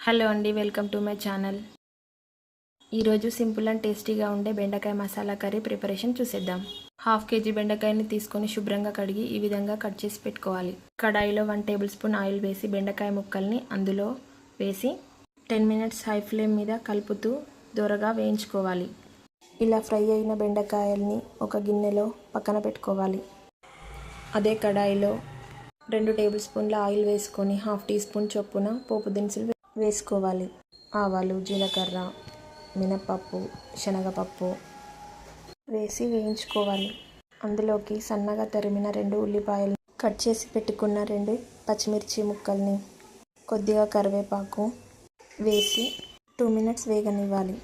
Hello అండి, welcome to my channel. ఈరోజు simple and టేస్టీగా ఉండే బెండకాయ మసాలా కర్రీ ప్రిపరేషన్ చూసేద్దాం. 1/2 kg బెండకాయని తీసుకొని శుభ్రంగా కడిగి ఈ విధంగా కట్ చేసి పెట్టుకోవాలి. కడాయిలో 1 టేబుల్ స్పూన్ ఆయిల్ వేసి బెండకాయ ముక్కల్ని అందులో వేసి 10 మినిట్స్ హై ఫ్లేమ్ మీద కలుపుతూ దోరగా వేయించుకోవాలి. ఇలా ఫ్రై అయిన బెండకాయల్ని ఒక గిన్నెలో పక్కన పెట్టుకోవాలి. అదే కడాయిలో 2 టేబుల్ స్పూన్ల ఆయిల్ వేసుకొని 1/2 టీ స్పూన్ చొప్పున పోపు దినుసులు వేసుకోవాలి. ఆవాలు, జీలకర్ర, మినపప్పు, శనగపప్పు వేసి వేయించుకోవాలి. అందులోకి సన్నగా తరిమిన 2 ఉల్లిపాయలు, కట్ చేసి పెట్టుకున్న 2 పచ్చిమిర్చి ముక్కల్ని, కొద్దిగా కరివేపాకు వేసి 2 మినిట్స్ వేగనివ్వాలి.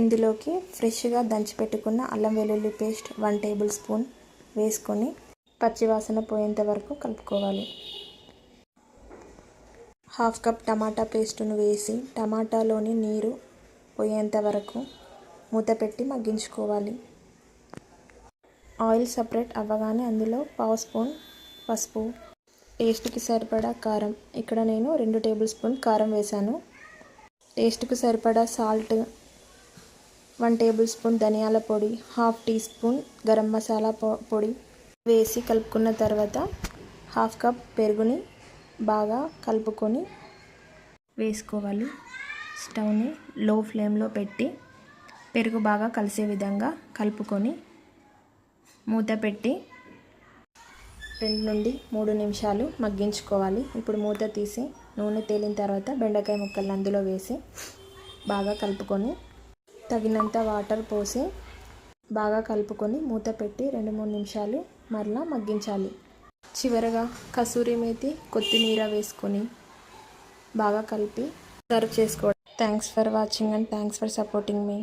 ఇందులోకి ఫ్రెష్గా దంచి పెట్టుకున్న అల్లం వెల్లుల్లి పేస్ట్ 1 టేబుల్ స్పూన్ వేసుకొని పచ్చివాసన పోయేంత వరకు కలుపుకోవాలి. 1/2 కప్ టమాటా పేస్టును వేసి టమాటాలోని నీరు పోయేంత వరకు మూత పెట్టి మగ్గించుకోవాలి. ఆయిల్ సపరేట్ అవ్వగానే అందులో 1/2 స్పూన్ పసుపు, టేస్ట్కి సరిపడా కారం, ఇక్కడ నేను 2 టేబుల్ స్పూన్ కారం వేశాను. టేస్ట్కి సరిపడా సాల్ట్, 1 టేబుల్ స్పూన్ ధనియాల పొడి, 1/2 టీ స్పూన్ గరం మసాలా పొడి వేసి కలుపుకున్న తర్వాత 1/2 కప్ పెరుగుని బాగా కలుపుకొని వేసుకోవాలి. స్టవ్ని లో ఫ్లేమ్లో పెట్టి పెరుగు బాగా కలిసే విధంగా కలుపుకొని మూత పెట్టి 2 నుండి 3 నిమిషాలు మగ్గించుకోవాలి. ఇప్పుడు మూత తీసి నూనె తేలిన తర్వాత బెండకాయ ముక్కల్ని అందులో వేసి బాగా కలుపుకొని తగినంత వాటర్ పోసి బాగా కలుపుకొని మూత పెట్టి 2-3 నిమిషాలు మరలా మగ్గించాలి. చివరగా కసూరి మేతి, కొత్తిమీర వేసుకొని బాగా కలిపి సర్వ్ చేసుకోవడం. Thanks for watching and thanks for supporting me.